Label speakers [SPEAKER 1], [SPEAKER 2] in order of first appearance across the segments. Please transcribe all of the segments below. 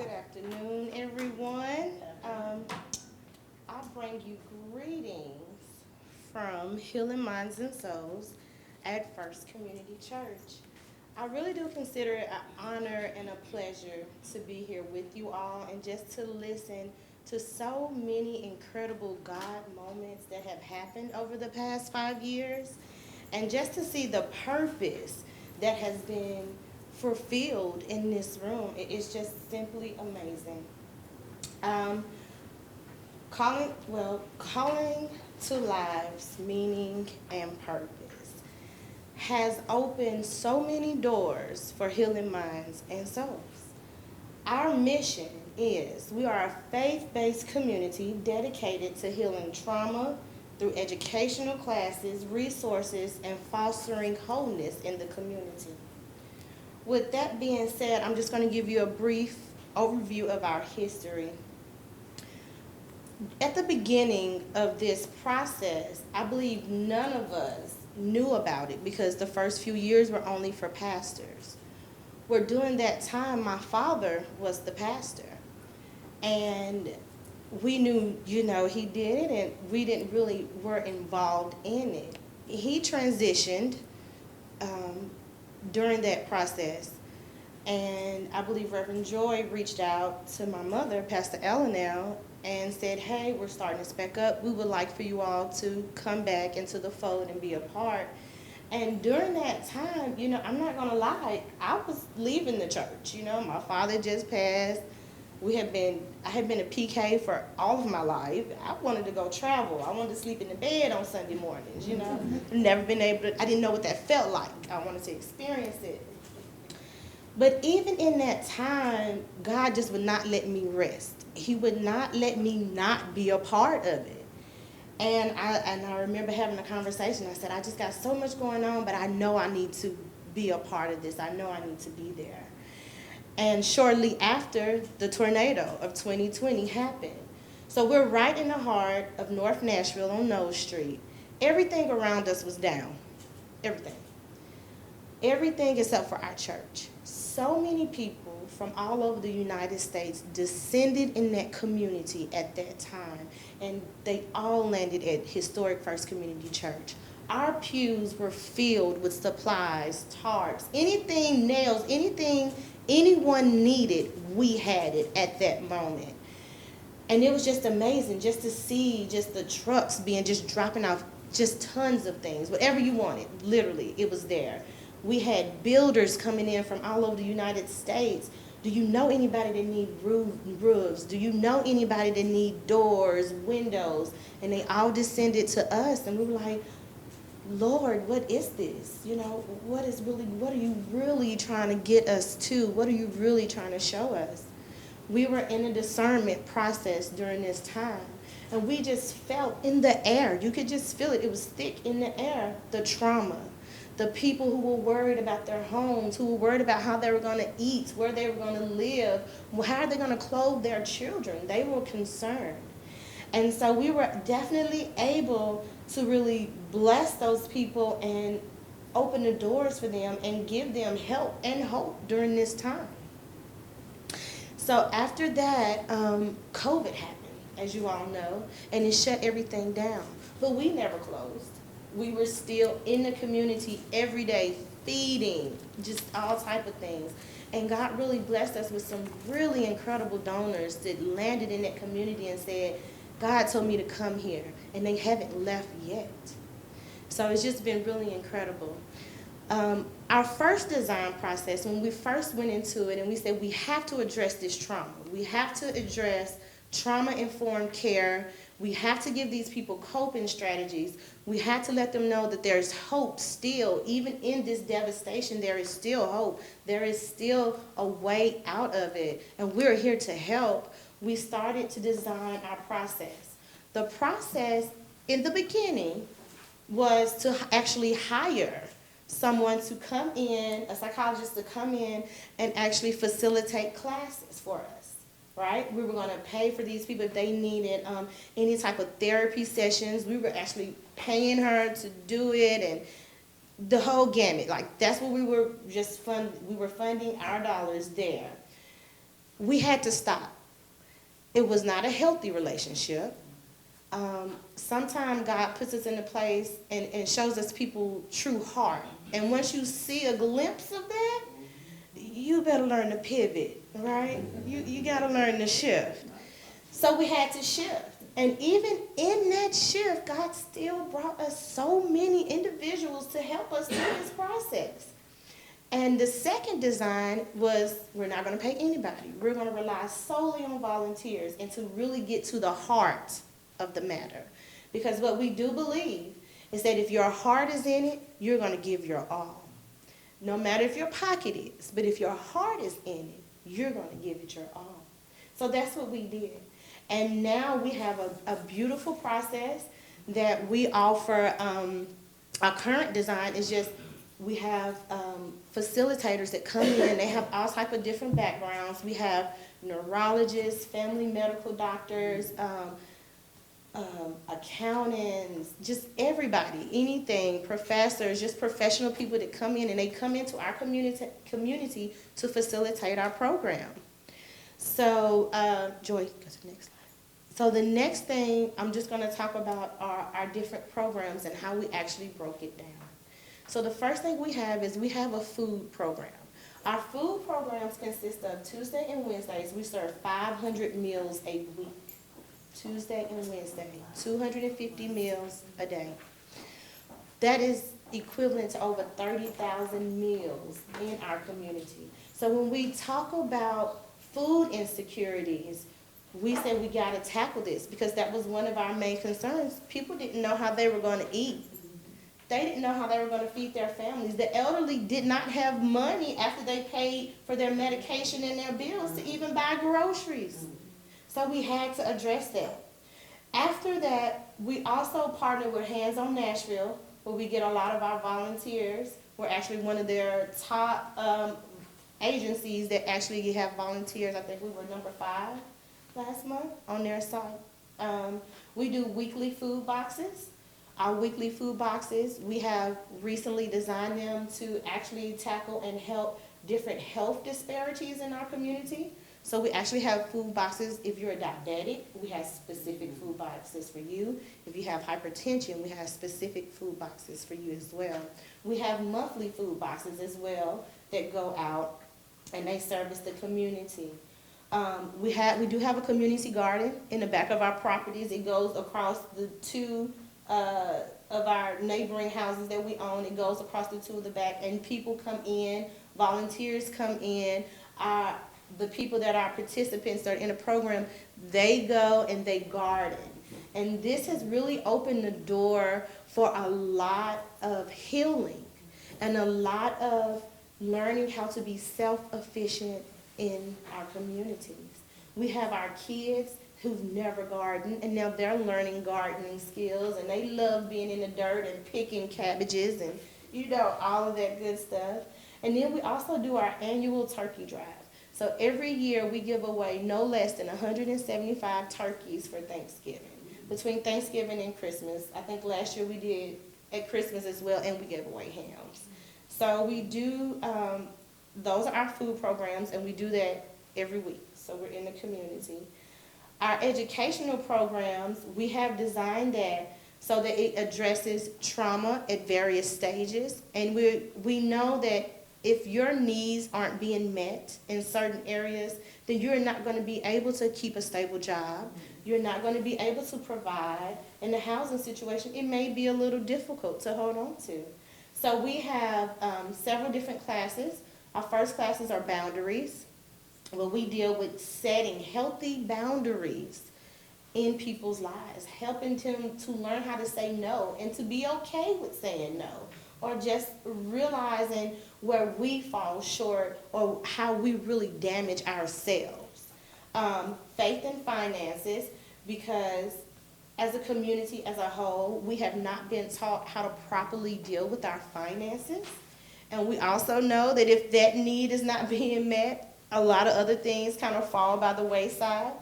[SPEAKER 1] Good afternoon, everyone. I bring you greetings from Healing Minds and Souls at First Community Church. I really do consider it an honor and a pleasure to be here with you all and just to listen to so many incredible God moments that have happened over the past 5 years and just to see the purpose that has been fulfilled in this room. It is just simply amazing. Um, calling to lives, meaning and purpose has opened so many doors for healing minds and souls. Our mission is we are a faith-based community dedicated to healing trauma through educational classes, resources, and fostering wholeness in the community. With that being said, I'm just going to give you a brief overview of our history. At the beginning of this process, I believe none of us knew about it because the first few years were only for pastors. Where during that time, my father was the pastor. And we knew, he did it, and we didn't really were involved in it. He transitioned during that process. And I believe Reverend Joy reached out to my mother, Pastor Ellenell, and said, hey, we're starting to spec up. We would like for you all to come back into the fold and be a part. And during that time, I'm not going to lie, I was leaving the church. My father just passed. I had been a PK for all of my life. I wanted to go travel. I wanted to sleep in the bed on Sunday mornings, Never been able to, I didn't know what that felt like. I wanted to experience it. But even in that time, God just would not let me rest. He would not let me not be a part of it. And I remember having a conversation. I said, I just got so much going on, but I know I need to be a part of this. I know I need to be there. And shortly after, the tornado of 2020 happened. So we're right in the heart of North Nashville on Knowles Street. Everything around us was down. Everything. Everything except for our church. So many people from all over the United States descended in that community at that time, and they all landed at historic First Community Church. Our pews were filled with supplies, tarps, anything, nails, anything anyone needed, we had it at that moment. And it was just amazing just to see just the trucks just dropping off just tons of things, whatever you wanted, literally, it was there. We had builders coming in from all over the United States. Do you know anybody that need roofs? Do you know anybody that need doors, windows? And they all descended to us, and we were like, Lord, what is this? What are you really trying to get us to? What are you really trying to show us? We were in a discernment process during this time, and we just felt in the air. You could just feel it. It was thick in the air, the trauma. The people who were worried about their homes, who were worried about how they were going to eat, where they were going to live, how are they going to clothe their children. They were concerned. And so we were definitely able to really bless those people and open the doors for them and give them help and hope during this time. So after that, COVID happened, as you all know, and it shut everything down. But we never closed. We were still in the community every day, feeding, just all type of things. And God really blessed us with some really incredible donors that landed in that community and said, God told me to come here, and they haven't left yet. So it's just been really incredible. Our first design process, when we first went into it, and we said we have to address this trauma. We have to address trauma-informed care. We have to give these people coping strategies. We have to let them know that there's hope still. Even in this devastation, there is still hope. There is still a way out of it, and we're here to help. We started to design our process. The process in the beginning was to actually hire someone to come in, a psychologist to come in and actually facilitate classes for us, right? We were going to pay for these people if they needed any type of therapy sessions. We were actually paying her to do it, and the whole gamut. Like, that's what we were just we were funding our dollars there. we had to stop. It was not a healthy relationship. Sometimes God puts us in a place and shows us people's true heart. And once you see a glimpse of that, you better learn to pivot, right? You got to learn to shift. So we had to shift. And even in that shift, God still brought us so many individuals to help us through this process. And the second design was, we're not going to pay anybody. We're going to rely solely on volunteers and to really get to the heart of the matter. Because what we do believe is that if your heart is in it, you're going to give your all. No matter if your pocket is, but if your heart is in it, you're going to give it your all. So that's what we did. And now we have a beautiful process that we offer. Our current design is just, we have facilitators that come in. They have all type of different backgrounds. We have neurologists, family medical doctors, accountants, just everybody, anything, professors, just professional people that come in, and they come into our community to facilitate our program. So, Joy, go to the next slide. So the next thing, I'm just going to talk about our different programs and how we actually broke it down. So the first thing we have is we have a food program. Our food programs consist of Tuesday and Wednesdays. We serve 500 meals a week. Tuesday and Wednesday, 250 meals a day. That is equivalent to over 30,000 meals in our community. So when we talk about food insecurities, we said we got to tackle this because that was one of our main concerns. People didn't know how they were going to eat. They didn't know how they were going to feed their families. The elderly did not have money after they paid for their medication and their bills to even buy groceries. So we had to address that. After that, we also partner with Hands on Nashville, where we get a lot of our volunteers. We're actually one of their top agencies that actually have volunteers. I think we were number 5 last month on their site. We do weekly food boxes. Our weekly food boxes, we have recently designed them to actually tackle and help different health disparities in our community. So we actually have food boxes. If you're a diabetic, we have specific food boxes for you. If you have hypertension, we have specific food boxes for you as well. We have monthly food boxes as well that go out and they service the community. We do have a community garden in the back of our properties. It goes across the 2 of our neighboring houses that we own. It goes across the 2 of the back, and people come in, volunteers come in. The people that are participants that are in the program, they go and they garden. And this has really opened the door for a lot of healing and a lot of learning how to be self-efficient in our communities. We have our kids who've never gardened, and now they're learning gardening skills, and they love being in the dirt and picking cabbages and, all of that good stuff. And then we also do our annual turkey drive. So every year we give away no less than 175 turkeys for Thanksgiving, between Thanksgiving and Christmas. I think last year we did at Christmas as well, and we gave away hams. So we do, those are our food programs, and we do that every week. So we're in the community. Our educational programs, we have designed that so that it addresses trauma at various stages. And we know that if your needs aren't being met in certain areas, then you're not going to be able to keep a stable job. You're not going to be able to provide. In the housing situation, it may be a little difficult to hold on to. So we have several different classes. Our first classes are boundaries, where we deal with setting healthy boundaries in people's lives, helping them to learn how to say no and to be okay with saying no, or just realizing where we fall short or how we really damage ourselves. Faith and finances, because as a community as a whole, we have not been taught how to properly deal with our finances. And we also know that if that need is not being met, a lot of other things kind of fall by the wayside.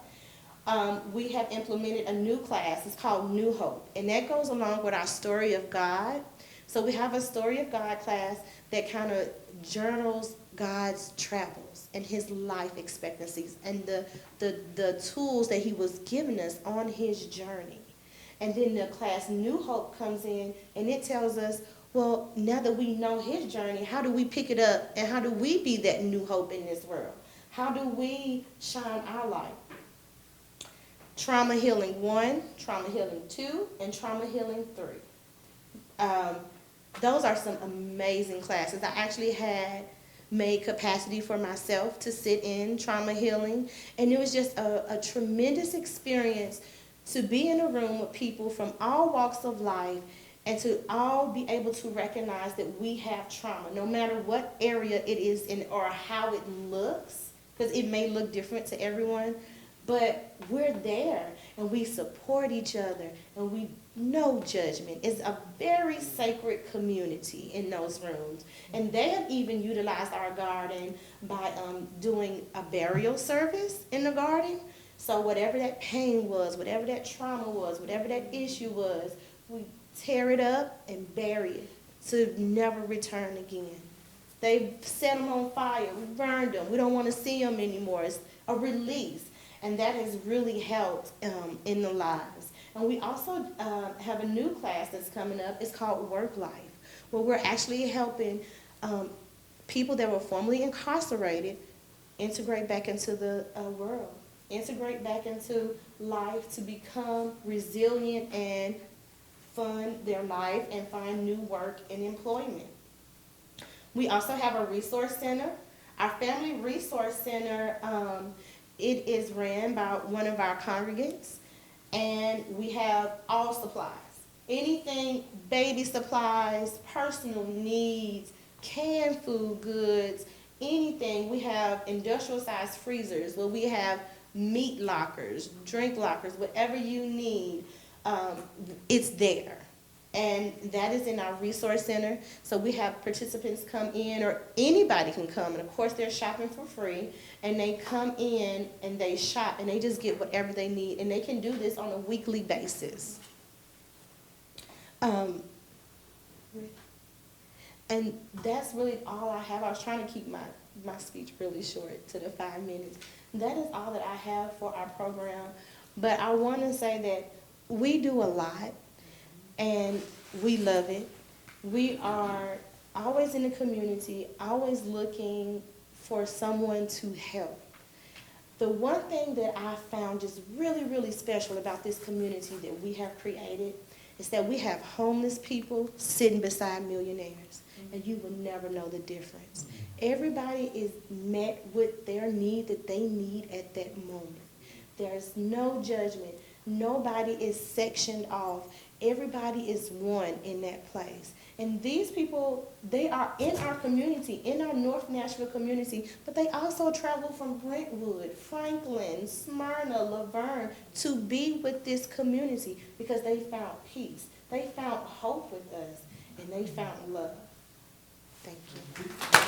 [SPEAKER 1] We have implemented a new class. It's called New Hope. And that goes along with our story of God. So we have a Story of God class that kind of journals God's travels and his life expectancies and the tools that he was giving us on his journey. And then the class New Hope comes in and it tells us, well, now that we know his journey, how do we pick it up and how do we be that new hope in this world? How do we shine our light? Trauma Healing 1, Trauma Healing 2, and Trauma Healing 3. Those are some amazing classes. I actually had made capacity for myself to sit in trauma healing, and it was just a tremendous experience to be in a room with people from all walks of life and to all be able to recognize that we have trauma, no matter what area it is in or how it looks, because it may look different to everyone, but we're there and we support each other and we no judgment. It's a very sacred community in those rooms. And they have even utilized our garden by doing a burial service in the garden. So whatever that pain was, whatever that trauma was, whatever that issue was, we tear it up and bury it to never return again. They've set them on fire. We burned them. We don't want to see them anymore. It's a release. And that has really helped in the lives. And we also have a new class that's coming up. It's called Work Life, where we're actually helping people that were formerly incarcerated integrate back into the world, integrate back into life to become resilient and fund their life and find new work and employment. We also have a resource center. Our Family Resource Center, it is ran by one of our congregants, and we have all supplies. Anything, baby supplies, personal needs, canned food goods, anything. We have industrial-sized freezers where we have meat lockers, drink lockers, whatever you need, it's there. And that is in our resource center. So we have participants come in, or anybody can come, and of course they're shopping for free, and they come in and they shop and they just get whatever they need, and they can do this on a weekly basis. And that's really all I have. I was trying to keep my speech really short to the 5 minutes. That is all that I have for our program. But I want to say that we do a lot. And we love it. We are always in the community, always looking for someone to help. The one thing that I found just really, really special about this community that we have created is that we have homeless people sitting beside millionaires, and you will never know the difference. Everybody is met with their need that they need at that moment. There's no judgment. Nobody is sectioned off. Everybody is one in that place. And these people, they are in our community, in our North Nashville community, but they also travel from Brentwood, Franklin, Smyrna, Laverne to be with this community because they found peace. They found hope with us, and they found love. Thank you.